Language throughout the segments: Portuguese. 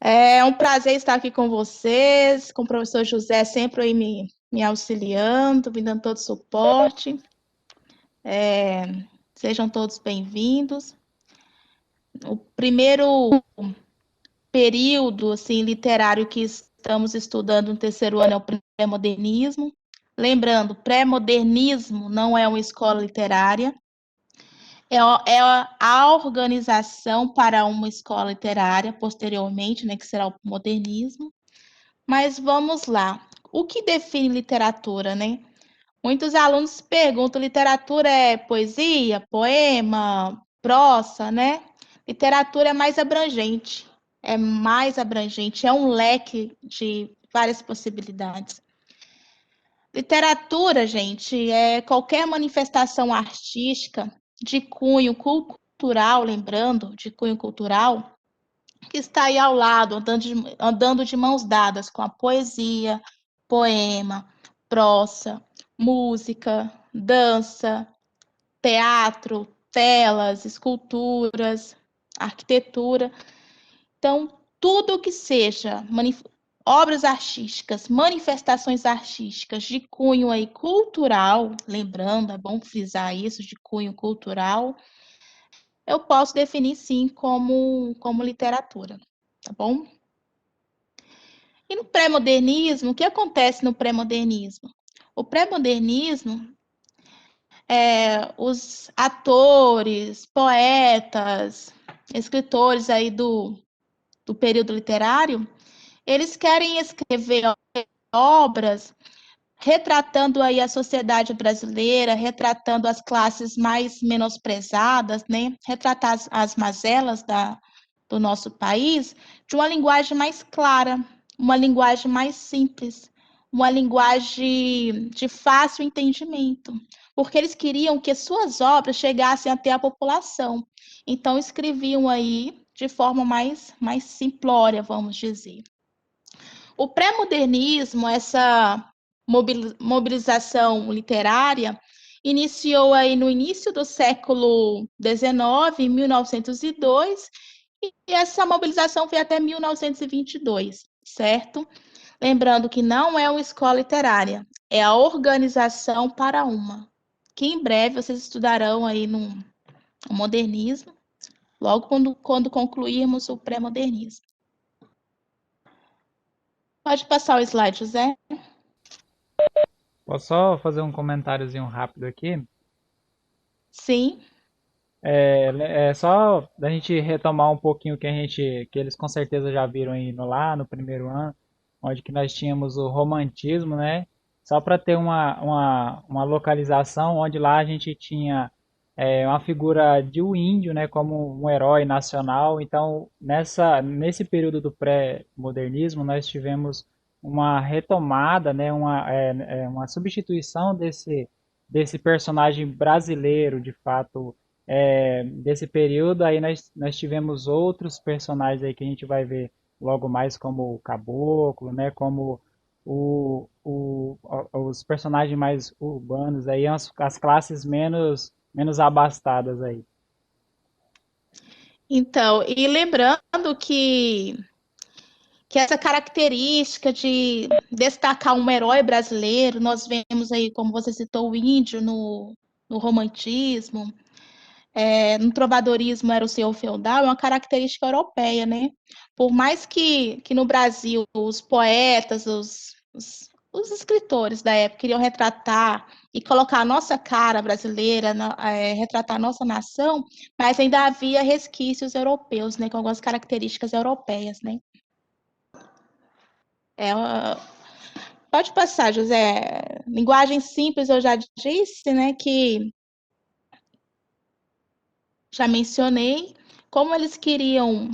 É um prazer estar aqui com vocês, com o professor José sempre aí me auxiliando, me dando todo o suporte. Sejam todos bem-vindos. O primeiro período assim, literário que estamos estudando no terceiro ano é o pré-modernismo. Lembrando, pré-modernismo não é uma escola literária, é a organização para uma escola literária posteriormente, né, que será o modernismo. Mas vamos lá. O que define literatura, né? Muitos alunos perguntam: literatura é poesia, poema, prosa, né? Literatura é mais abrangente, é um leque de várias possibilidades. Literatura, gente, é qualquer manifestação artística de cunho cultural, lembrando, de cunho cultural, que está aí ao lado, andando de mãos dadas com a poesia, poema, prosa, música, dança, teatro, telas, esculturas, arquitetura. Então, tudo que seja obras artísticas, manifestações artísticas de cunho aí cultural, lembrando, é bom frisar isso, de cunho cultural, eu posso definir sim como literatura, tá bom? E no pré-modernismo, o que acontece no pré-modernismo? O pré-modernismo, os atores, poetas, escritores aí do período literário, eles querem escrever obras retratando aí a sociedade brasileira, retratando as classes mais menosprezadas, né? Retratar as mazelas do nosso país de uma linguagem mais clara, uma linguagem mais simples, uma linguagem de fácil entendimento, porque eles queriam que suas obras chegassem até a população. Então escreviam aí de forma mais simplória, vamos dizer. O pré-modernismo, essa mobilização literária, iniciou aí no início do século XIX, em 1902, e essa mobilização foi até 1922, certo? Lembrando que não é uma escola literária, é a organização para uma, que em breve vocês estudarão aí no modernismo, logo quando concluirmos o pré-modernismo. Pode passar o slide, José? Posso só fazer um comentáriozinho rápido aqui? Sim. É só da gente retomar um pouquinho que eles com certeza já viram aí lá no primeiro ano, onde que nós tínhamos o romantismo, né? Só para ter uma localização, onde lá a gente tinha uma figura de um índio, né, como um herói nacional. Então, nesse período do pré-modernismo, nós tivemos uma retomada, né, uma substituição desse personagem brasileiro, de fato, desse período. Aí nós tivemos outros personagens aí que a gente vai ver logo mais, como o Caboclo, né, como os personagens mais urbanos, aí as classes menos abastadas aí. Então, e lembrando que essa característica de destacar um herói brasileiro, nós vemos aí, como você citou, o índio no romantismo, no trovadorismo era o senhor feudal, é uma característica europeia, né? Por mais que no Brasil os poetas, os escritores da época queriam retratar e colocar a nossa cara brasileira, retratar a nossa nação, mas ainda havia resquícios europeus, né? Com algumas características europeias, né? É, pode passar, José. Linguagem simples, eu já disse, né? Que já mencionei. Como eles queriam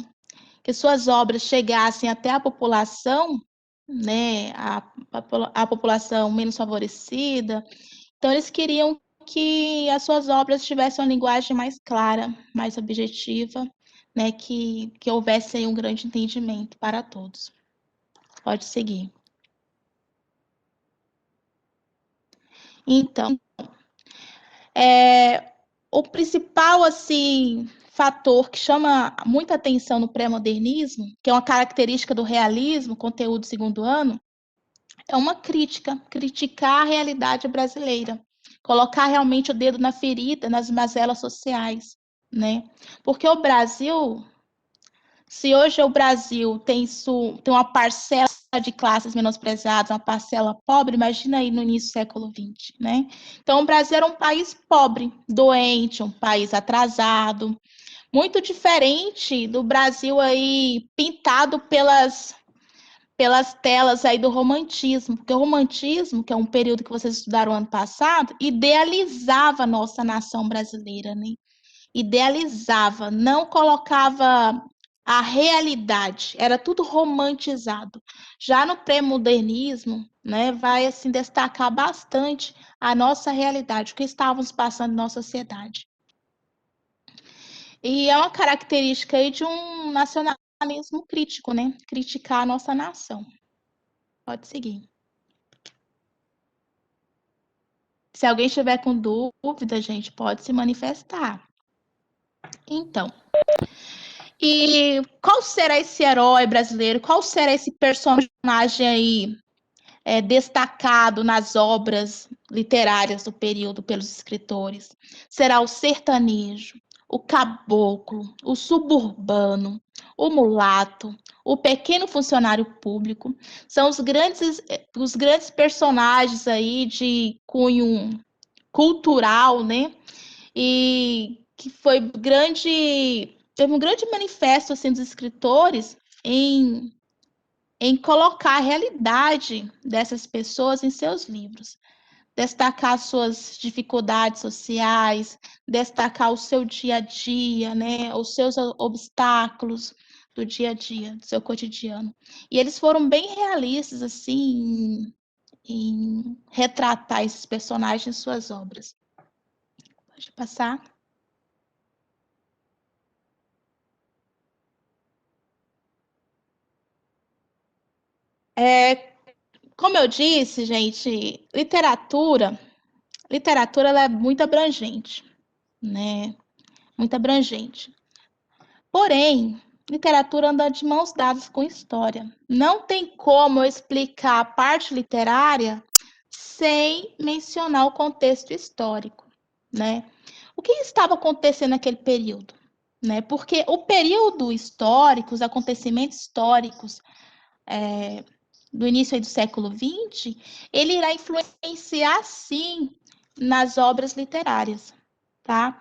que suas obras chegassem até a população, né, a população menos favorecida. Então, eles queriam que as suas obras tivessem uma linguagem mais clara, mais objetiva, né, que houvesse aí um grande entendimento para todos. Pode seguir. Então, o principal, assim, fator que chama muita atenção no pré-modernismo, que é uma característica do realismo, conteúdo segundo ano, é uma crítica, criticar a realidade brasileira, colocar realmente o dedo na ferida, nas mazelas sociais, né? Porque o Brasil, se hoje o Brasil tem uma parcela de classes menosprezadas, uma parcela pobre, imagina aí no início do século XX, né? Então, o Brasil era um país pobre, doente, um país atrasado, muito diferente do Brasil aí pintado pelas telas aí do romantismo, porque o romantismo, que é um período que vocês estudaram ano passado, idealizava a nossa nação brasileira, né? Idealizava, não colocava a realidade, era tudo romantizado. Já no pré-modernismo, né, vai assim destacar bastante a nossa realidade, o que estávamos passando na nossa sociedade. E é uma característica aí de um nacionalismo crítico, né? Criticar a nossa nação. Pode seguir. Se alguém estiver com dúvida, gente, pode se manifestar. Então, e qual será esse herói brasileiro? Qual será esse personagem aí destacado nas obras literárias do período pelos escritores? Será o sertanejo, o caboclo, o suburbano, o mulato, o pequeno funcionário público. São os grandes personagens aí de cunho cultural, né? E que teve um grande manifesto assim, dos escritores em colocar a realidade dessas pessoas em seus livros, destacar suas dificuldades sociais, destacar o seu dia a dia, né, os seus obstáculos do dia a dia, do seu cotidiano. E eles foram bem realistas assim em retratar esses personagens em suas obras. Pode passar. Como eu disse, gente, literatura ela é muito abrangente, né? Muito abrangente. Porém, literatura anda de mãos dadas com história. Não tem como eu explicar a parte literária sem mencionar o contexto histórico, né? O que estava acontecendo naquele período, né? Porque o período histórico, os acontecimentos históricos do início do século XX, ele irá influenciar, sim, nas obras literárias, tá?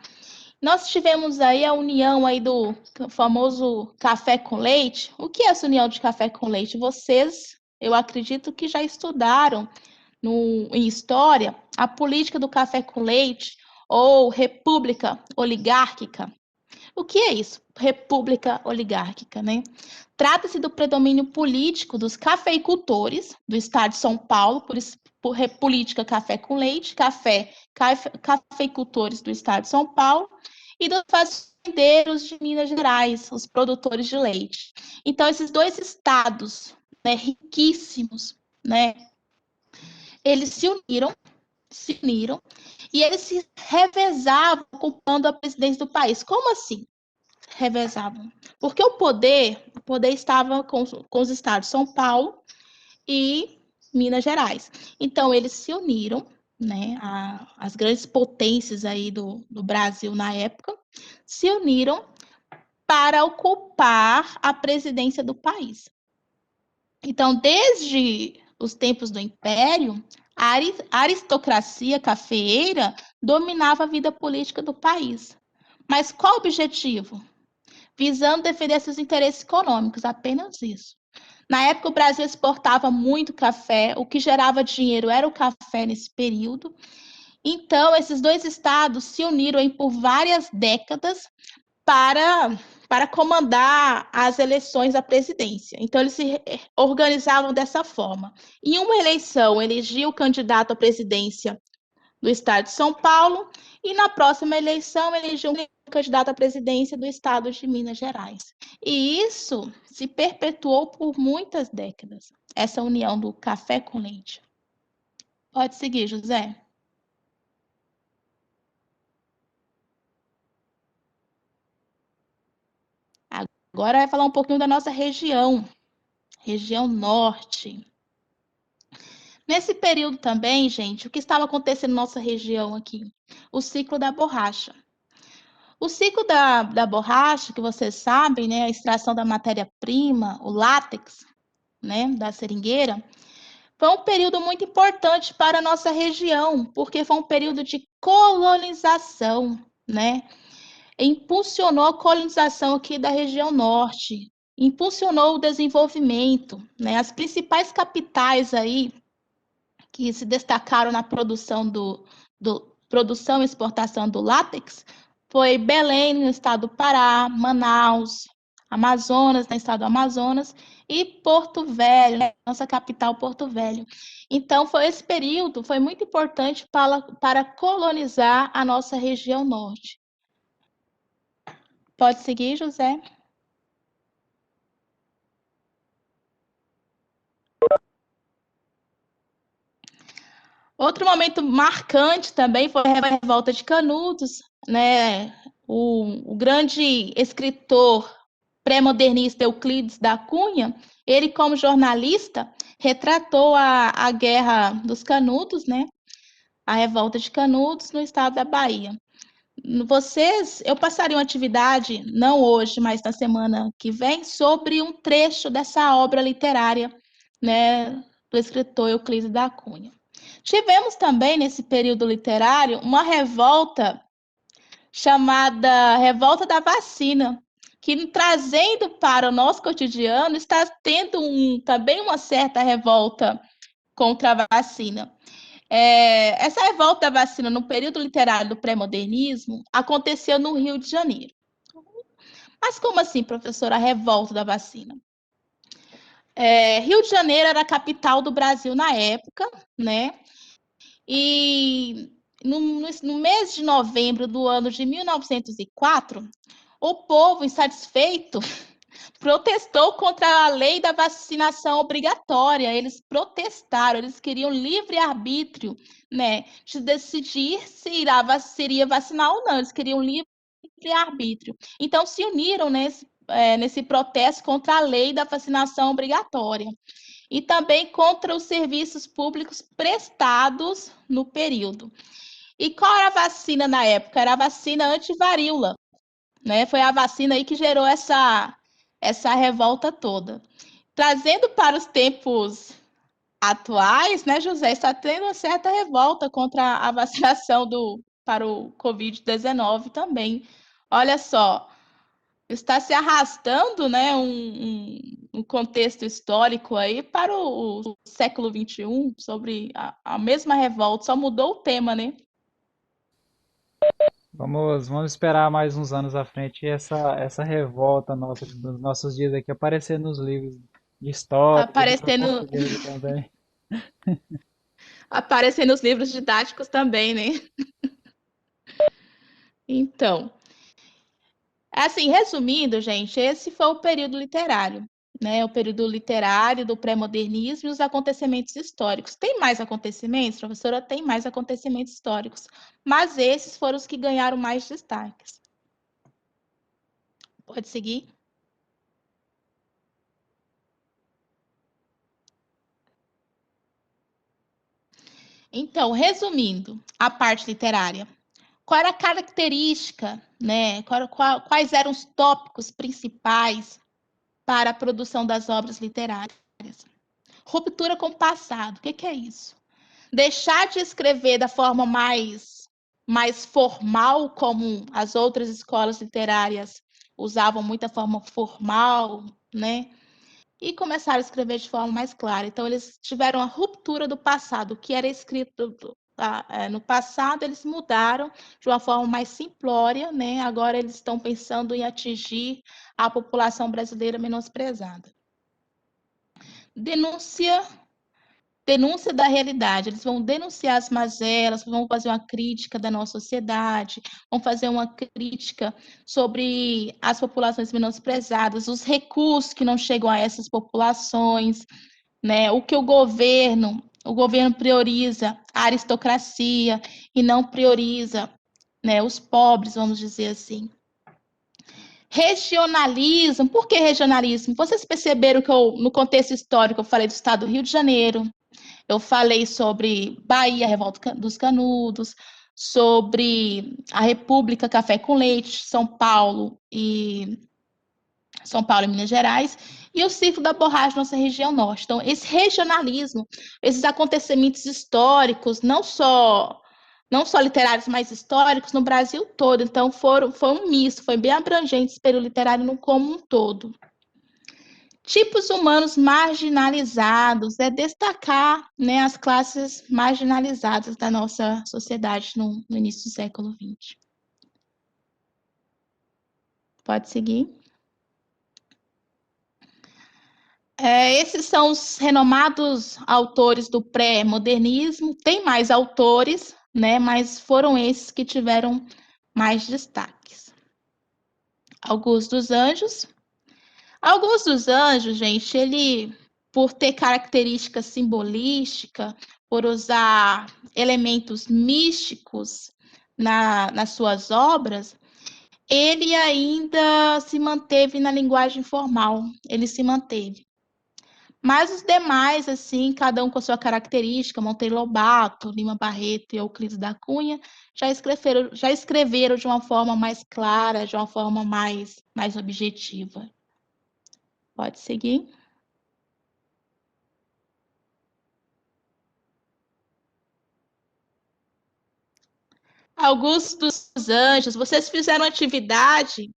Nós tivemos aí a união aí do famoso café com leite. O que é essa união de café com leite? Vocês, eu acredito que já estudaram em história a política do café com leite ou república oligárquica. O que é isso? República oligárquica, né? Trata-se do predomínio político dos cafeicultores do estado de São Paulo, por política café com leite, cafeicultores do estado de São Paulo, e dos fazendeiros de Minas Gerais, os produtores de leite. Então, esses dois estados, né, riquíssimos, né, eles se uniram e eles se revezavam ocupando a presidência do país. Como assim? Revezavam. Porque o poder estava com os estados de São Paulo e Minas Gerais. Então, eles se uniram, né, as grandes potências aí do Brasil na época, se uniram para ocupar a presidência do país. Então, desde os tempos do Império, a aristocracia cafeeira dominava a vida política do país. Mas qual o objetivo? Visando defender seus interesses econômicos, apenas isso. Na época, o Brasil exportava muito café, o que gerava dinheiro era o café nesse período. Então, esses dois estados se uniram por várias décadas para, para comandar as eleições à presidência. Então, eles se organizavam dessa forma. Em uma eleição, elegia o candidato à presidência do estado de São Paulo, e na próxima eleição elegeu um candidato à presidência do estado de Minas Gerais. E isso se perpetuou por muitas décadas, essa união do café com leite. Pode seguir, José. Agora vai falar um pouquinho da nossa região, região norte. Nesse período também, gente, o que estava acontecendo na nossa região aqui? O ciclo da borracha. O ciclo da borracha, que vocês sabem, né, a extração da matéria-prima, o látex, né, da seringueira, foi um período muito importante para a nossa região, porque foi um período de colonização, né? Impulsionou a colonização aqui da região norte, impulsionou o desenvolvimento, né? As principais capitais aí que se destacaram na produção e exportação do látex foi Belém, no estado do Pará, Manaus, Amazonas, no estado do Amazonas, e Porto Velho, né, nossa capital, Porto Velho. Então, esse período foi muito importante para colonizar a nossa região norte. Pode seguir, José? Outro momento marcante também foi a Revolta de Canudos, né? O grande escritor pré-modernista Euclides da Cunha, ele como jornalista retratou a Guerra dos Canudos, né? A Revolta de Canudos no estado da Bahia. Eu passaria uma atividade, não hoje, mas na semana que vem, sobre um trecho dessa obra literária, né, do escritor Euclides da Cunha. Tivemos também, nesse período literário, uma revolta chamada Revolta da Vacina, que trazendo para o nosso cotidiano, está tendo também uma certa revolta contra a vacina. Essa revolta da vacina no período literário do pré-modernismo aconteceu no Rio de Janeiro. Mas como assim, professora, a revolta da vacina? Rio de Janeiro era a capital do Brasil na época, né? E no mês de novembro do ano de 1904, o povo insatisfeito protestou contra a lei da vacinação obrigatória. Eles protestaram, eles queriam livre-arbítrio, né, de decidir se iria vacinar ou não. Eles queriam livre-arbítrio. Então, se uniram nesse protesto contra a lei da vacinação obrigatória e também contra os serviços públicos prestados no período. E qual era a vacina na época? Era a vacina antivaríola, né? Foi a vacina aí que gerou essa revolta toda. Trazendo para os tempos atuais, né, José, está tendo uma certa revolta contra a vacinação para o Covid-19 também. Olha só, está se arrastando, né, um contexto histórico aí para o século XXI sobre a mesma revolta, só mudou o tema, né? Vamos esperar mais uns anos à frente e essa revolta nossa dos nossos dias aqui aparecer nos livros de história, de língua Aparecendo, portuguesa também. aparecendo nos livros didáticos também, né? Então, assim, resumindo, gente, esse foi o período literário, né? O período literário do pré-modernismo e os acontecimentos históricos. Tem mais acontecimentos, professora? Tem mais acontecimentos históricos, mas esses foram os que ganharam mais destaques. Pode seguir? Então, resumindo a parte literária, qual era a característica, né? Quais eram os tópicos principais para a produção das obras literárias? Ruptura com o passado. O que é isso? Deixar de escrever da forma mais formal, como as outras escolas literárias usavam muita forma formal, né? E começaram a escrever de forma mais clara. Então, eles tiveram a ruptura do passado. O que era escrito no passado, eles mudaram de uma forma mais simplória, né? Agora eles estão pensando em atingir a população brasileira menosprezada. Denúncia da realidade. Eles vão denunciar as mazelas, vão fazer uma crítica da nossa sociedade, vão fazer uma crítica sobre as populações menosprezadas, os recursos que não chegam a essas populações, né? O que o governo prioriza a aristocracia e não prioriza, né, os pobres, vamos dizer assim. Regionalismo. Por que regionalismo? Vocês perceberam que no contexto histórico, eu falei do estado do Rio de Janeiro, eu falei sobre Bahia, Revolta dos Canudos, sobre a República Café com Leite, São Paulo e Minas Gerais, e o ciclo da borracha na nossa região norte. Então, esse regionalismo, esses acontecimentos históricos, não só literários, mas históricos no Brasil todo. Então, foi um misto, foi bem abrangente esse período literário como um todo. Tipos humanos marginalizados, é destacar, né, as classes marginalizadas da nossa sociedade no início do século XX. Pode seguir. Esses são os renomados autores do pré-modernismo. Tem mais autores, né, mas foram esses que tiveram mais destaques. Augusto dos Anjos. Augusto dos Anjos, gente, ele, por ter característica simbolística, por usar elementos místicos nas suas obras, ele ainda se manteve na linguagem formal, ele se manteve. Mas os demais, assim, cada um com a sua característica, Monteiro Lobato, Lima Barreto e Euclides da Cunha, já escreveram de uma forma mais clara, de uma forma mais objetiva. Pode seguir. Augusto dos Anjos, vocês fizeram atividade?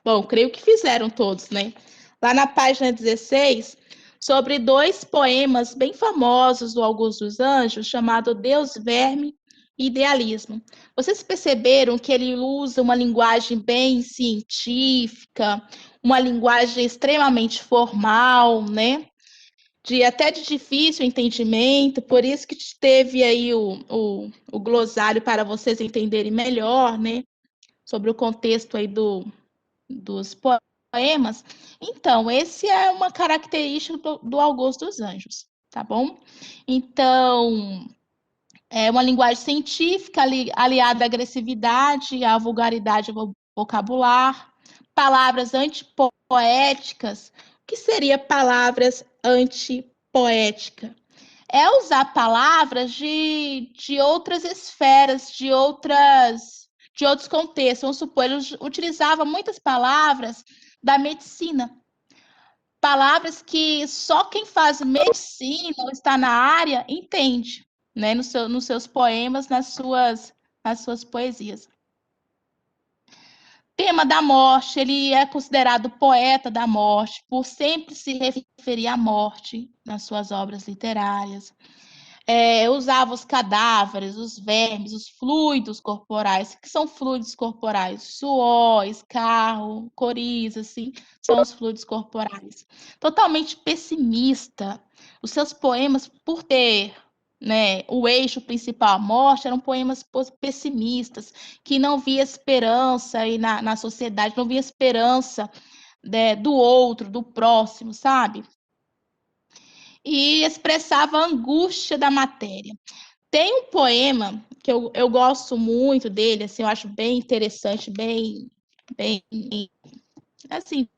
Bom, creio que fizeram todos, né? Lá na página 16, sobre 2 poemas bem famosos do Augusto dos Anjos, chamado Deus, Verme e Idealismo. Vocês perceberam que ele usa uma linguagem bem científica, uma linguagem extremamente formal, né? Até de difícil entendimento, por isso que teve aí o glossário para vocês entenderem melhor, né? Sobre o contexto aí dos poemas. Então, esse é uma característica do Augusto dos Anjos, tá bom? Então, é uma linguagem científica aliada à agressividade, à vulgaridade vocabular, palavras antipoéticas. O que seria palavras antipoéticas? É usar palavras de outras esferas, de outros contextos. Vamos supor, ele utilizava muitas palavras da medicina. Palavras que só quem faz medicina ou está na área entende, né? Nos seus poemas, nas suas poesias. Tema da morte, ele é considerado poeta da morte, por sempre se referir à morte nas suas obras literárias. Usava os cadáveres, os vermes, os fluidos corporais. O que são fluidos corporais? Suor, escarro, coriza, assim, são os fluidos corporais. Totalmente pessimista. Os seus poemas, por ter, né, o eixo principal, a morte, eram poemas pessimistas, que não via esperança aí na sociedade, não via esperança, né, do outro, do próximo, sabe? E expressava a angústia da matéria. Tem um poema que eu gosto muito dele, assim, eu acho bem interessante, bem, assim,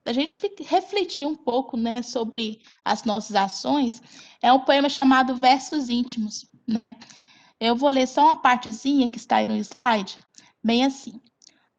a gente refletir um pouco, né, sobre as nossas ações. É um poema chamado Versos Íntimos, né? Eu vou ler só uma partezinha que está aí no slide, bem assim.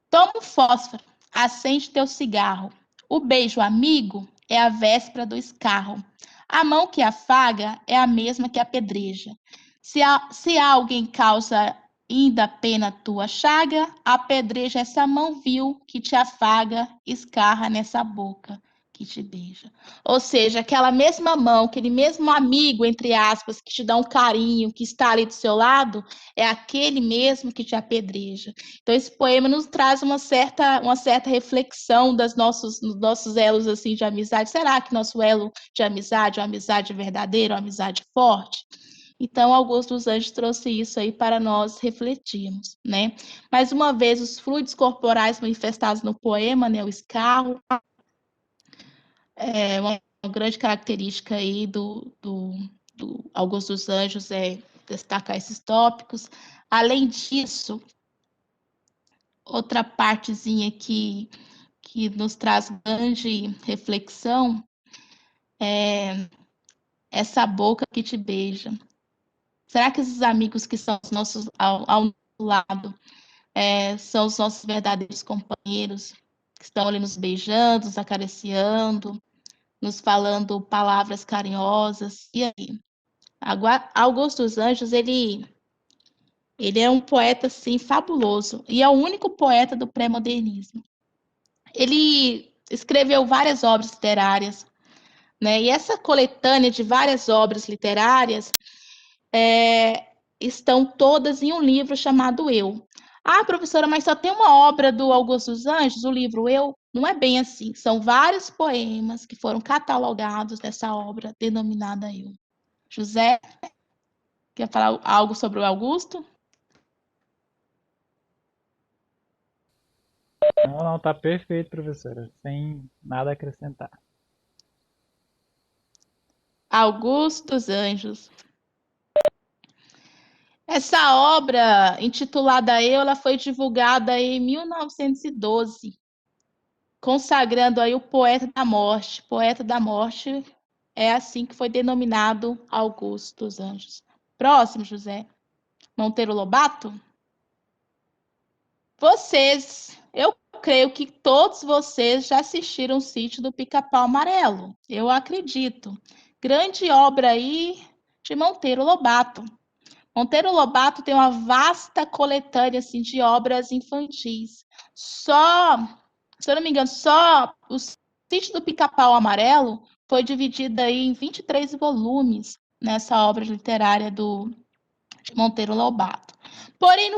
Toma um fósforo, acende teu cigarro. O beijo amigo é a véspera do escarro. A mão que afaga é a mesma que apedreja. Se alguém causa ainda pena tua chaga, apedreja essa mão vil que te afaga, escarra nessa boca que te beija. Ou seja, aquela mesma mão, aquele mesmo amigo, entre aspas, que te dá um carinho, que está ali do seu lado, é aquele mesmo que te apedreja. Então, esse poema nos traz uma certa reflexão dos nossos elos assim, de amizade. Será que nosso elo de amizade é uma amizade verdadeira, uma amizade forte? Então, Augusto dos Anjos trouxe isso aí para nós refletirmos, né? Mais uma vez, os fluidos corporais manifestados no poema, né? O escarro, é uma grande característica aí do Augusto dos Anjos é destacar esses tópicos. Além disso, outra partezinha que nos traz grande reflexão é Essa Boca que Te Beija. Será que esses amigos que são os nossos ao nosso lado são os nossos verdadeiros companheiros, que estão ali nos beijando, nos acariciando, nos falando palavras carinhosas? E aí? Augusto dos Anjos, ele é um poeta, assim, fabuloso, e é o único poeta do pré-modernismo. Ele escreveu várias obras literárias, né? E essa coletânea de várias obras literárias estão todas em um livro chamado Eu. Ah, professora, mas só tem uma obra do Augusto dos Anjos, o livro Eu? Não é bem assim. São vários poemas que foram catalogados nessa obra denominada Eu. José, quer falar algo sobre o Augusto? Não, não, tá perfeito, professora. Sem nada a acrescentar. Augusto dos Anjos. Essa obra, intitulada Eu, ela foi divulgada em 1912, consagrando aí o poeta da morte. Poeta da morte é assim que foi denominado Augusto dos Anjos. Próximo, José. Monteiro Lobato. Eu creio que todos vocês já assistiram o Sítio do Pica-Pau Amarelo. Eu acredito. Grande obra aí de Monteiro Lobato. Monteiro Lobato tem uma vasta coletânea assim, de obras infantis. Só, se eu não me engano, só o Sítio do Pica-Pau Amarelo foi dividido aí em 23 volumes nessa obra literária de Monteiro Lobato. Porém,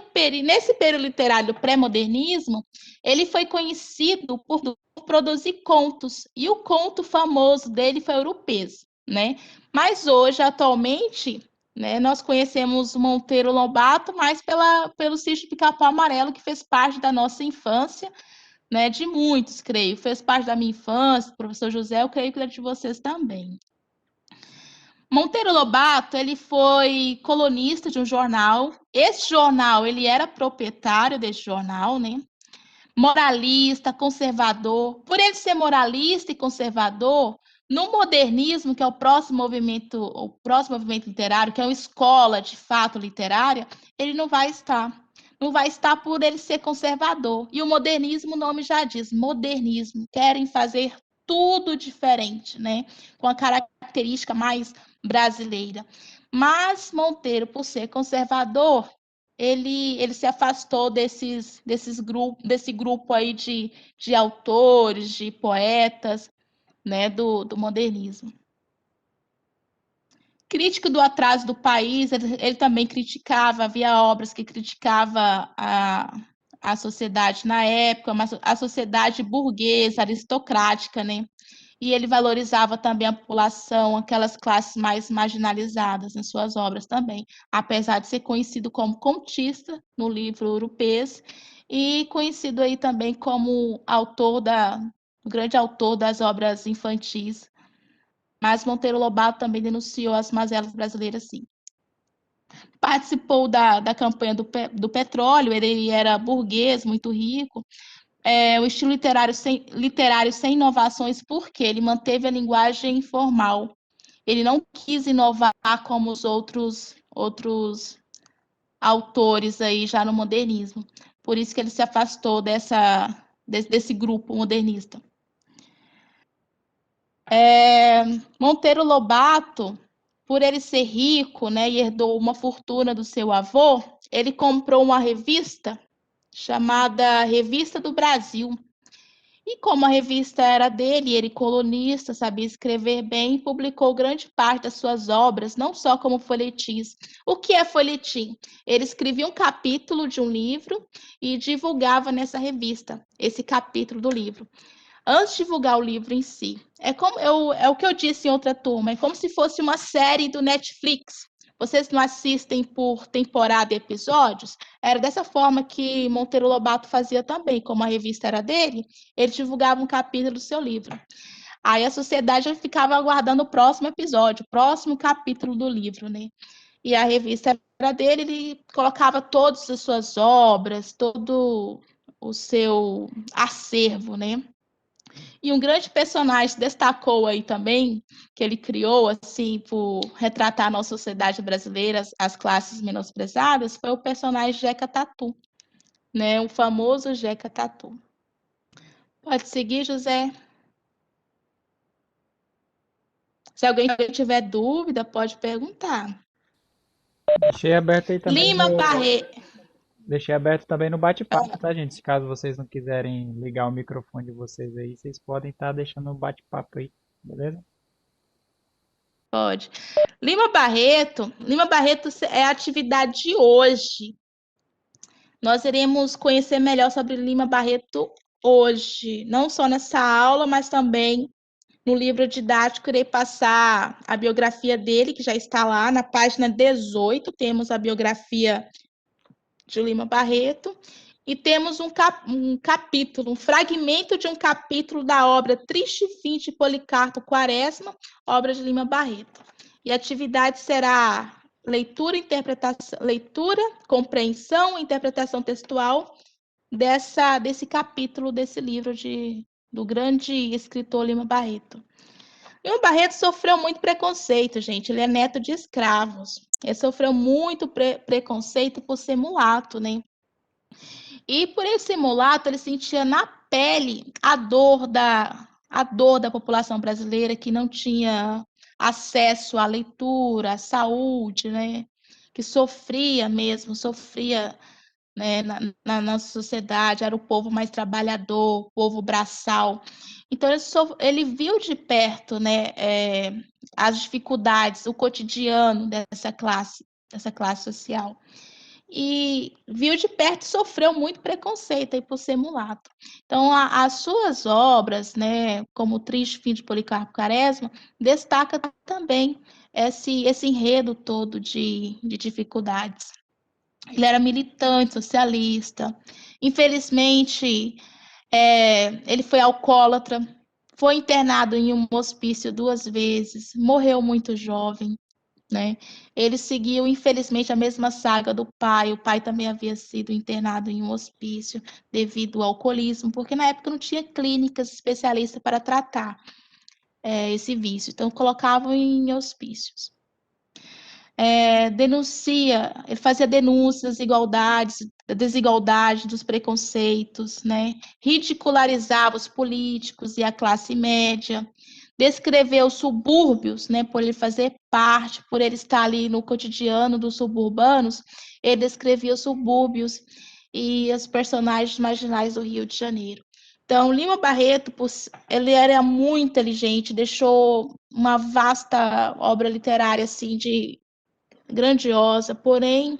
nesse período literário do pré-modernismo, ele foi conhecido por produzir contos, e o conto famoso dele foi Eurupês, né? Mas hoje, atualmente, né, nós conhecemos Monteiro Lobato mais pelo Sítio do Pica-Pau Amarelo, que fez parte da nossa infância, né, de muitos, creio. Fez parte da minha infância, professor José, eu creio que é de vocês também. Monteiro Lobato, ele foi colunista de um jornal. Esse jornal, ele era proprietário desse jornal, né? Moralista, conservador. Por ele ser moralista e conservador, no modernismo, que é o próximo movimento literário, que é uma escola de fato literária, ele não vai estar. Não vai estar por ele ser conservador. E o modernismo, o nome já diz, modernismo. Querem fazer tudo diferente, né? Com a característica mais brasileira. Mas Monteiro, por ser conservador, ele se afastou desse grupo aí de autores, de poetas, né, do modernismo. Crítico do atraso do país, ele também criticava, havia obras que criticava a sociedade na época, mas a sociedade burguesa, aristocrática, né? E ele valorizava também a população, aquelas classes mais marginalizadas em suas obras também, apesar de ser conhecido como contista no livro Eurupês e conhecido aí também como o grande autor das obras infantis. Mas Monteiro Lobato também denunciou as mazelas brasileiras, sim. Participou da campanha do petróleo, ele era burguês, muito rico, o estilo literário sem inovações, porque ele manteve a linguagem informal. Ele não quis inovar como os outros autores aí já no modernismo. Por isso que ele se afastou desse grupo modernista. Monteiro Lobato, por ele ser rico, né, e herdou uma fortuna do seu avô, ele comprou uma revista chamada Revista do Brasil. E como a revista era dele, ele colunista, sabia escrever bem, publicou grande parte das suas obras, não só como folhetins. O que é folhetim? Ele escrevia um capítulo de um livro e divulgava nessa revista esse capítulo do livro. Antes de divulgar o livro em si. É o que eu disse em outra turma, é como se fosse uma série do Netflix. Vocês não assistem por temporada e episódios? Era dessa forma que Monteiro Lobato fazia também, como a revista era dele, ele divulgava um capítulo do seu livro. Aí a sociedade ficava aguardando o próximo episódio, o próximo capítulo do livro, né? E a revista era dele, ele colocava todas as suas obras, todo o seu acervo, né? E um grande personagem destacou aí também, que ele criou, assim, por retratar a nossa sociedade brasileira, as classes menosprezadas, foi o personagem Jeca Tatu, né? O famoso Jeca Tatu. Pode seguir, José. Se alguém tiver dúvida, pode perguntar. Deixei aberto aí também Lima no, Barreto. deixei aberto também no bate-papo, tá, gente? Se caso vocês não quiserem ligar o microfone de vocês aí, vocês podem estar deixando no bate-papo aí, beleza? Pode. Lima Barreto é a atividade de hoje. Nós iremos conhecer melhor sobre Lima Barreto hoje, não só nessa aula, mas também no livro didático. Irei passar a biografia dele, que já está lá na página 18. Temos a biografia de Lima Barreto. E temos um capítulo, um fragmento de um capítulo da obra Triste Fim de Policarpo Quaresma, obra de Lima Barreto. E a atividade será leitura, compreensão e interpretação textual desse capítulo desse livro do grande escritor Lima Barreto. Lima Barreto sofreu muito preconceito, gente. Ele é neto de escravos. Ele sofreu muito preconceito por ser mulato, né? E por ele ser mulato, ele sentia na pele a dor da população brasileira que não tinha acesso à leitura, à saúde, né? Que sofria mesmo, sofria, né, na nossa sociedade, era o povo mais trabalhador, o povo braçal. Então, ele viu de perto, né, as dificuldades, o cotidiano dessa classe social. E viu de perto e sofreu muito preconceito aí por ser mulato. Então, as suas obras, né, como o Triste Fim de Policarpo Quaresma, destaca também esse enredo todo de dificuldades. Ele era militante, socialista. Infelizmente, ele foi alcoólatra, foi internado em um hospício 2 vezes, morreu muito jovem, né? Ele seguiu, infelizmente, a mesma saga do pai. O pai também havia sido internado em um hospício devido ao alcoolismo, porque na época não tinha clínicas especialistas para tratar esse vício, então colocavam em hospícios. Ele fazia denúncias da desigualdade, dos preconceitos, né? Ridicularizava os políticos e a classe média, descreveu os subúrbios, né? Por ele fazer parte, por ele estar ali no cotidiano dos suburbanos, ele descrevia os subúrbios e os personagens marginais do Rio de Janeiro. Então, Lima Barreto, ele era muito inteligente, deixou uma vasta obra literária assim de grandiosa, porém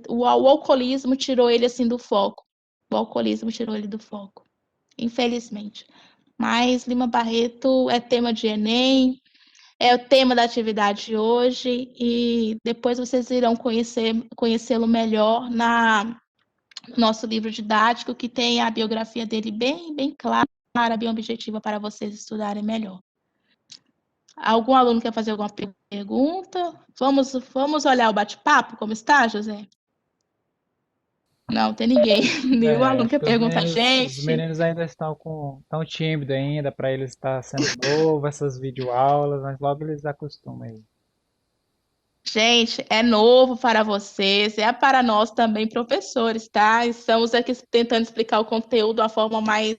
o alcoolismo tirou ele assim do foco. O alcoolismo tirou ele do foco, infelizmente. Mas Lima Barreto é tema de Enem, é o tema da atividade de hoje e depois vocês irão conhecê-lo melhor no nosso livro didático, que tem a biografia dele bem clara, bem objetiva para vocês estudarem melhor. Algum aluno quer fazer alguma pergunta? Vamos olhar o bate-papo, como está, José? Não, tem ninguém. Nenhum aluno Acho quer que perguntar. os Gente, meninos ainda estão tão tímidos ainda, para eles estar sendo novo, essas videoaulas, mas logo eles acostumam aí. é novo para vocês, é para nós também, professores, tá? Estamos aqui tentando explicar o conteúdo de uma forma mais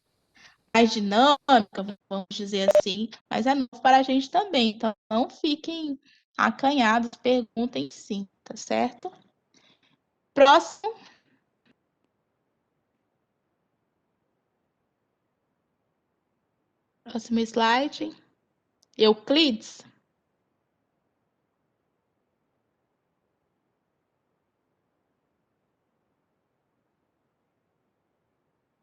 dinâmica, vamos dizer assim, mas é novo para a gente também. Então, não fiquem acanhados, perguntem sim, tá certo? Próximo, próximo slide. Euclides.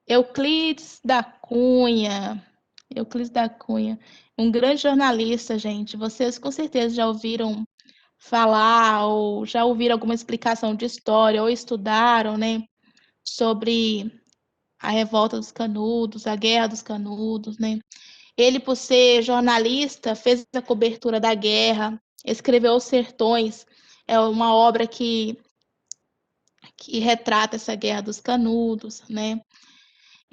Euclides da Cunha. Euclides da Cunha. Um grande jornalista, gente. Vocês com certeza já ouviram falar ou já ouviram alguma explicação de história ou estudaram, né, sobre a revolta dos Canudos, a Guerra dos Canudos, né? Ele, por ser jornalista, fez a cobertura da guerra, escreveu Os Sertões. É uma obra que retrata essa Guerra dos Canudos, né?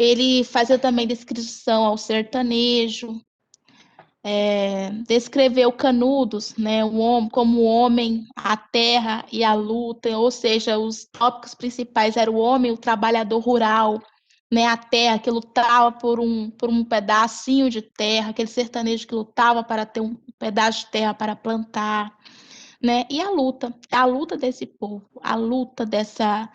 Ele fazia também descrição ao sertanejo, descreveu Canudos, né, como o homem, a terra e a luta, ou seja, os tópicos principais eram o homem, o trabalhador rural, né, a terra que lutava por um pedacinho de terra, aquele sertanejo que lutava para ter um pedaço de terra para plantar, né, e a luta desse povo, a luta dessa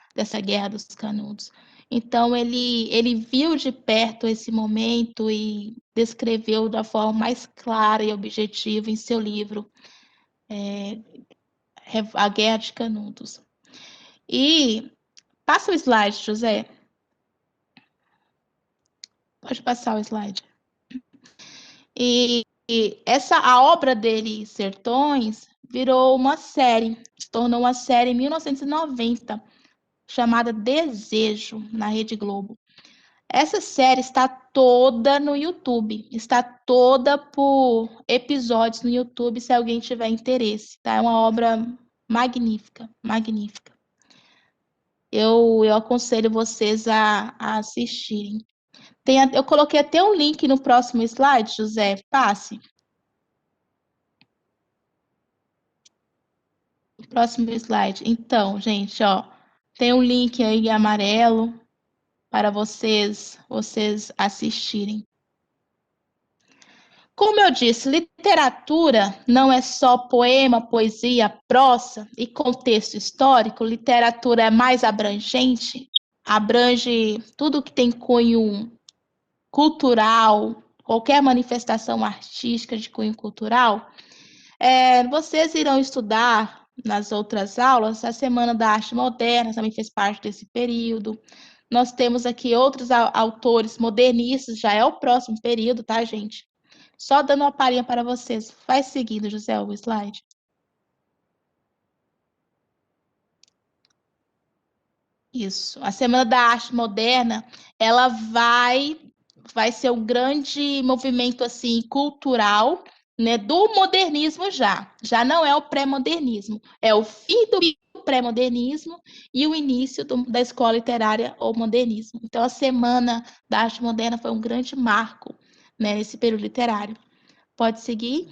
guerra dos Canudos. Então, ele viu de perto esse momento e descreveu da forma mais clara e objetiva em seu livro, A Guerra de Canudos. E passa o slide, José. Pode passar o slide. A obra dele, Sertões, virou uma série, se tornou uma série em 1990, chamada Desejo, na Rede Globo. Essa série está toda no YouTube, está toda por episódios no YouTube, se alguém tiver interesse, tá? É uma obra magnífica, magnífica. Eu aconselho vocês a assistirem. Eu coloquei até um link no próximo slide, José, passe. Próximo slide. Então, gente, ó, tem um link aí em amarelo para vocês assistirem. Como eu disse, literatura não é só poema, poesia, prosa e contexto histórico. Literatura é mais abrangente, abrange tudo que tem cunho cultural, qualquer manifestação artística de cunho cultural. Vocês irão estudar nas outras aulas a Semana da Arte Moderna, também fez parte desse período. Nós temos aqui outros autores modernistas, já é o próximo período, tá, gente? Só dando uma palhinha para vocês. Vai seguindo, José, o slide. Isso. A Semana da Arte Moderna, ela vai ser um grande movimento assim cultural, né, do modernismo já. Já não é o pré-modernismo, é o fim do pré-modernismo e o início da escola literária ou modernismo. Então a Semana da Arte Moderna foi um grande marco, né, nesse período literário. Pode seguir?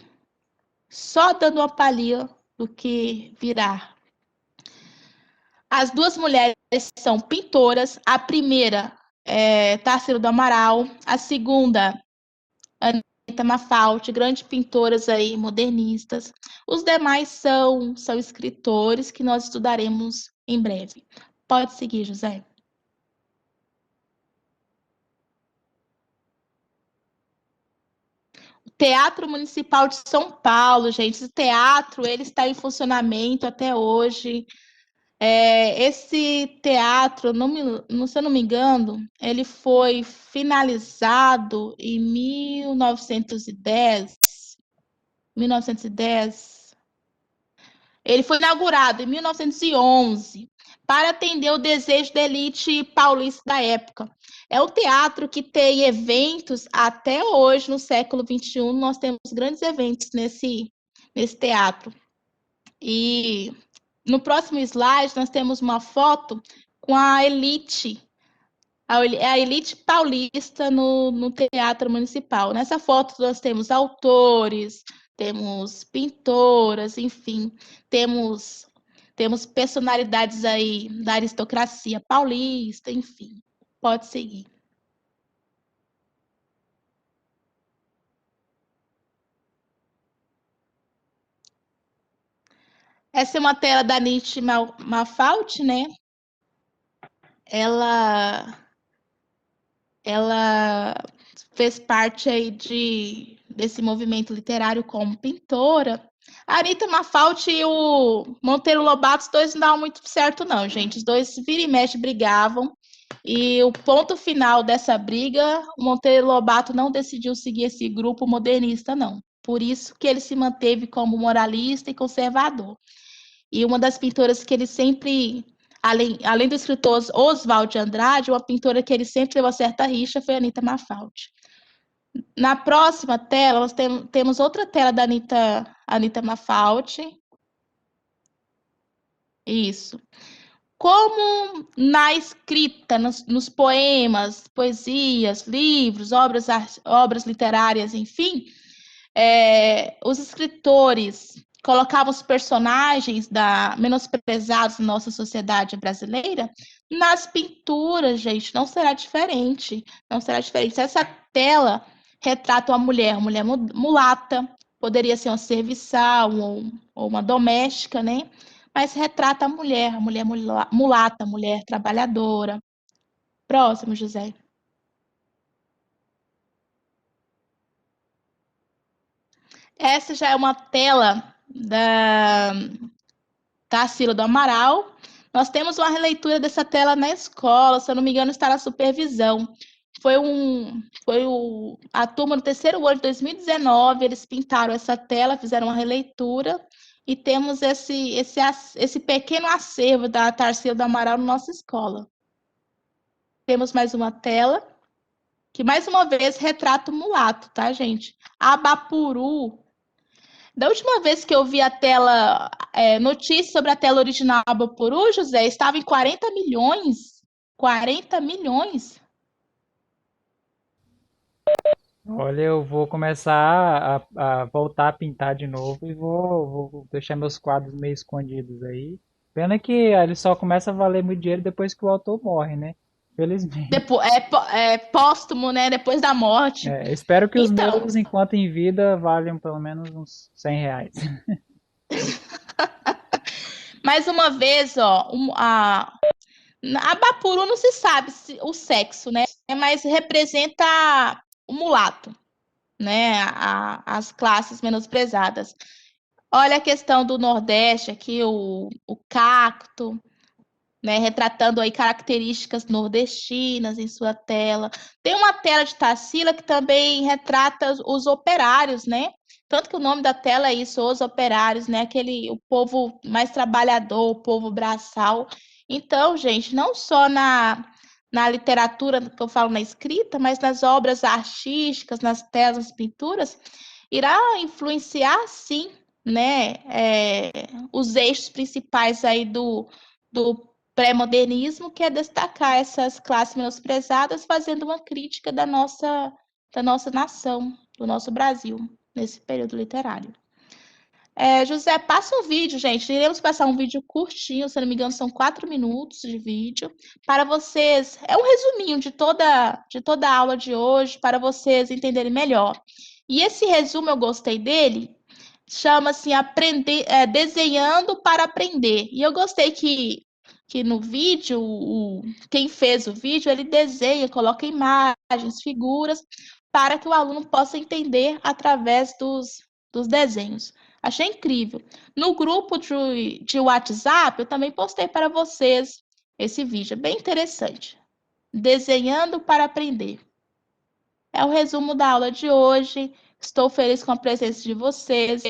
Só dando uma palhinha do que virá. As duas mulheres são pintoras. A primeira é Tarsila do Amaral, a segunda, Anita Mafaldi, grandes pintoras aí modernistas. Os demais são escritores que nós estudaremos em breve. Pode seguir, José. Teatro Municipal de São Paulo, gente. Esse teatro ele está em funcionamento até hoje. Esse teatro, se eu não me engano, ele foi finalizado em 1910. 1910. Ele foi inaugurado em 1911 para atender o desejo da elite paulista da época. É um teatro que tem eventos até hoje, no século XXI, nós temos grandes eventos nesse teatro. E no próximo slide, nós temos uma foto com a elite paulista no Teatro Municipal. Nessa foto, nós temos autores, temos pintoras, enfim, temos personalidades aí da aristocracia paulista, enfim. Pode seguir. Essa é uma tela da Nietzsche Mafaldi, né? Ela fez parte aí desse movimento literário como pintora. A Anita Mafaldi e o Monteiro Lobato, os dois não davam muito certo, não, gente. Os dois vira e mexe brigavam. E o ponto final dessa briga, o Monteiro Lobato não decidiu seguir esse grupo modernista, não. Por isso que ele se manteve como moralista e conservador. E uma das pintoras que ele sempre, além do escritor Oswald de Andrade, uma pintora que ele sempre teve uma certa rixa foi a Anita Mafaldi. Na próxima tela, nós temos outra tela da Anita Mafaldi. Isso. Como na escrita, nos poemas, poesias, livros, obras literárias, enfim, os escritores colocavam os personagens menosprezados na nossa sociedade brasileira, nas pinturas, gente, não será diferente. Não será diferente. Se essa tela retrata uma mulher mulata, poderia ser uma serviçal ou uma doméstica, né? Mas retrata a mulher mulata, a mulher trabalhadora. Próximo, José. Essa já é uma tela da Tarsila do Amaral. Nós temos uma releitura dessa tela na escola, se eu não me engano, está na supervisão. A turma do terceiro ano de 2019, eles pintaram essa tela, fizeram uma releitura, e temos esse pequeno acervo da Tarsila do Amaral na nossa escola. Temos mais uma tela, que mais uma vez retrata o mulato, tá, gente? Abapuru. Da última vez que eu vi a tela, notícia sobre a tela original Abapuru, José, estava em 40 milhões. 40 milhões. Olha, eu vou começar a voltar a pintar de novo e vou deixar meus quadros meio escondidos aí. Pena que ele só começa a valer muito dinheiro depois que o autor morre, né? Felizmente. Depois, póstumo, né? Depois da morte. Espero que os Então, meus, enquanto em vida, valham pelo menos uns R$ 100. mais uma vez, ó, a Bapuru não se sabe o sexo, né? Mas representa o mulato, né? As classes menosprezadas. Olha a questão do Nordeste aqui, o cacto, né? Retratando aí características nordestinas em sua tela. Tem uma tela de Tarsila que também retrata os operários, né? Tanto que o nome da tela é isso, os operários, né? O povo mais trabalhador, o povo braçal. Então, gente, não só na literatura, que eu falo na escrita, mas nas obras artísticas, nas telas, nas pinturas, irá influenciar, sim, né? Os eixos principais aí do pré-modernismo, que é destacar essas classes menosprezadas, fazendo uma crítica da nossa nação, do nosso Brasil, nesse período literário. José, passa um vídeo, gente. Iremos passar um vídeo curtinho, se não me engano, são 4 minutos de vídeo, para vocês. É um resuminho de toda a aula de hoje, para vocês entenderem melhor. E esse resumo eu gostei dele, chama-se Desenhando para Aprender. E eu gostei que no vídeo, quem fez o vídeo, ele desenha, coloca imagens, figuras, para que o aluno possa entender através dos desenhos. Achei incrível. No grupo de WhatsApp, eu também postei para vocês esse vídeo, é bem interessante. Desenhando para Aprender. É o resumo da aula de hoje. Estou feliz com a presença de vocês.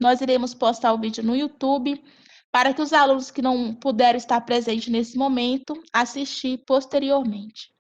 Nós iremos postar o vídeo no YouTube para que os alunos que não puderam estar presentes nesse momento assistir posteriormente.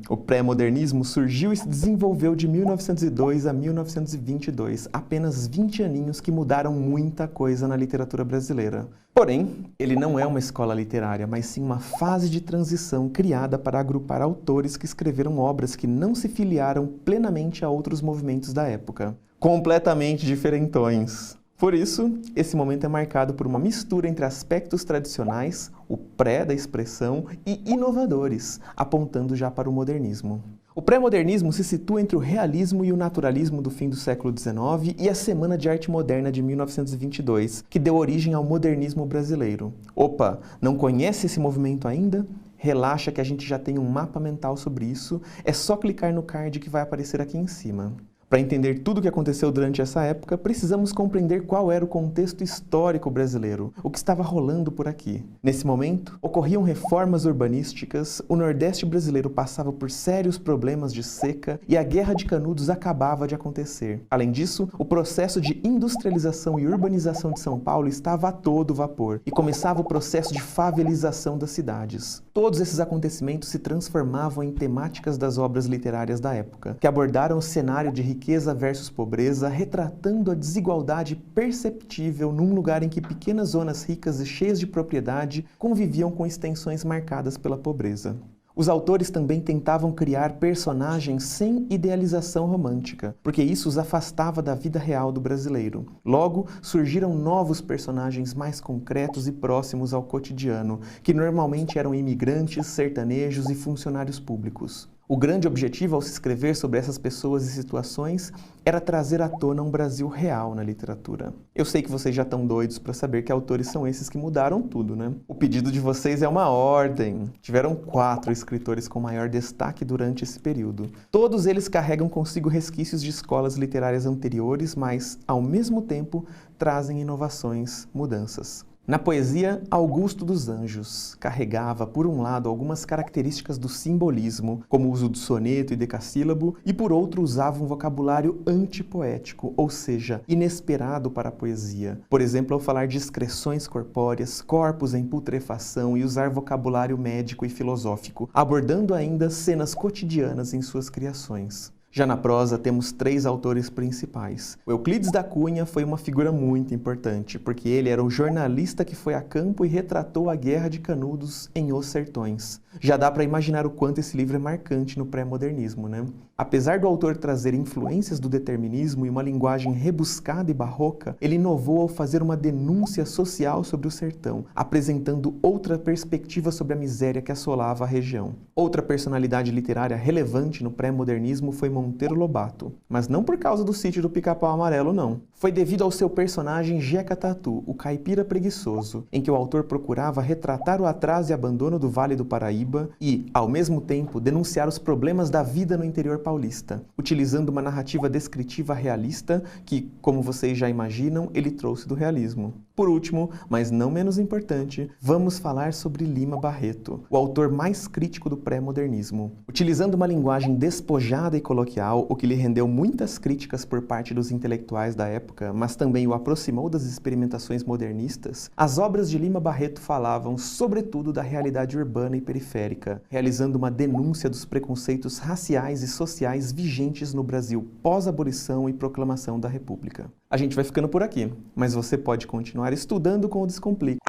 O pré-modernismo surgiu e se desenvolveu de 1902 a 1922, apenas 20 aninhos que mudaram muita coisa na literatura brasileira. Porém, ele não é uma escola literária, mas sim uma fase de transição criada para agrupar autores que escreveram obras que não se filiaram plenamente a outros movimentos da época. Completamente diferentões. Por isso, esse momento é marcado por uma mistura entre aspectos tradicionais, o pré da expressão, e inovadores, apontando já para o modernismo. O pré-modernismo se situa entre o realismo e o naturalismo do fim do século XIX e a Semana de Arte Moderna de 1922, que deu origem ao modernismo brasileiro. Opa, não conhece esse movimento ainda? Relaxa que a gente já tem um mapa mental sobre isso, é só clicar no card que vai aparecer aqui em cima. Para entender tudo o que aconteceu durante essa época, precisamos compreender qual era o contexto histórico brasileiro, o que estava rolando por aqui. Nesse momento, ocorriam reformas urbanísticas, o Nordeste brasileiro passava por sérios problemas de seca e a Guerra de Canudos acabava de acontecer. Além disso, o processo de industrialização e urbanização de São Paulo estava a todo vapor e começava o processo de favelização das cidades. Todos esses acontecimentos se transformavam em temáticas das obras literárias da época, que abordaram o cenário de riqueza riqueza versus pobreza, retratando a desigualdade perceptível num lugar em que pequenas zonas ricas e cheias de propriedade conviviam com extensões marcadas pela pobreza. Os autores também tentavam criar personagens sem idealização romântica, porque isso os afastava da vida real do brasileiro. Logo, surgiram novos personagens mais concretos e próximos ao cotidiano, que normalmente eram imigrantes, sertanejos e funcionários públicos. O grande objetivo ao se escrever sobre essas pessoas e situações era trazer à tona um Brasil real na literatura. Eu sei que vocês já estão doidos para saber que autores são esses que mudaram tudo, né? O pedido de vocês é uma ordem. Tiveram 4 escritores com maior destaque durante esse período. Todos eles carregam consigo resquícios de escolas literárias anteriores, mas, ao mesmo tempo, trazem inovações, mudanças. Na poesia, Augusto dos Anjos carregava, por um lado, algumas características do simbolismo, como o uso do soneto e decassílabo, e por outro usava um vocabulário antipoético, ou seja, inesperado para a poesia. Por exemplo, ao falar de excreções corpóreas, corpos em putrefação e usar vocabulário médico e filosófico, abordando ainda cenas cotidianas em suas criações. Já na prosa, temos 3 autores principais. O Euclides da Cunha foi uma figura muito importante, porque ele era o jornalista que foi a campo e retratou a Guerra de Canudos em Os Sertões. Já dá para imaginar o quanto esse livro é marcante no pré-modernismo, né? Apesar do autor trazer influências do determinismo e uma linguagem rebuscada e barroca, ele inovou ao fazer uma denúncia social sobre o sertão, apresentando outra perspectiva sobre a miséria que assolava a região. Outra personalidade literária relevante no pré-modernismo foi Monteiro Lobato, mas não por causa do Sítio do Pica-Pau Amarelo, não. Foi devido ao seu personagem Jeca Tatu, o caipira preguiçoso, em que o autor procurava retratar o atraso e abandono do Vale do Paraíba e, ao mesmo tempo, denunciar os problemas da vida no interior paulista, utilizando uma narrativa descritiva realista que, como vocês já imaginam, ele trouxe do realismo. Por último, mas não menos importante, vamos falar sobre Lima Barreto, o autor mais crítico do pré-modernismo. Utilizando uma linguagem despojada e coloquial, o que lhe rendeu muitas críticas por parte dos intelectuais da época, mas também o aproximou das experimentações modernistas, as obras de Lima Barreto falavam sobretudo da realidade urbana e periférica, realizando uma denúncia dos preconceitos raciais e sociais vigentes no Brasil pós-abolição e proclamação da República. A gente vai ficando por aqui, mas você pode continuar estudando com o Descomplica.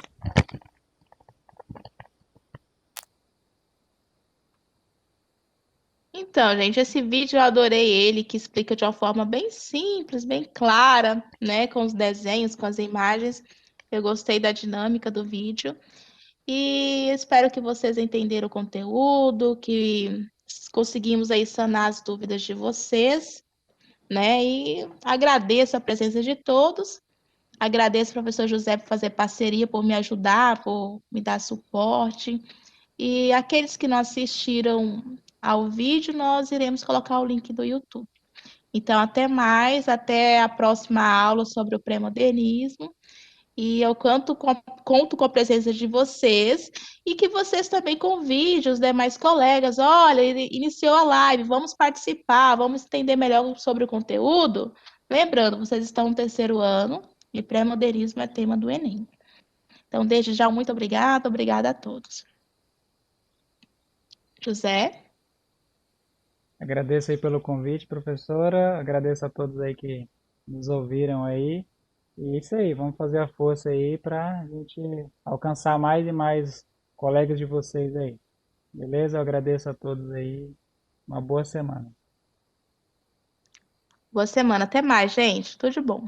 Então, gente, esse vídeo eu adorei ele, que explica de uma forma bem simples, bem clara, né, com os desenhos, com as imagens. Eu gostei da dinâmica do vídeo e espero que vocês entenderam o conteúdo, que conseguimos aí sanar as dúvidas de vocês, né? E agradeço a presença de todos. Agradeço ao professor José por fazer parceria, por me ajudar, por me dar suporte. E aqueles que não assistiram ao vídeo, nós iremos colocar o link do YouTube. Então, até mais, até a próxima aula sobre o pré-modernismo. E eu conto com a presença de vocês e que vocês também convidem os demais colegas. Olha, ele iniciou a live, vamos participar, vamos entender melhor sobre o conteúdo. Lembrando, vocês estão no 3º ano e pré-modernismo é tema do Enem. Então, desde já, muito obrigada a todos. José? Agradeço aí pelo convite, professora. Agradeço a todos aí que nos ouviram aí. E é isso aí, vamos fazer a força aí para a gente alcançar mais e mais colegas de vocês aí. Beleza? Eu agradeço a todos aí. Uma boa semana. Boa semana. Até mais, gente. Tudo de bom.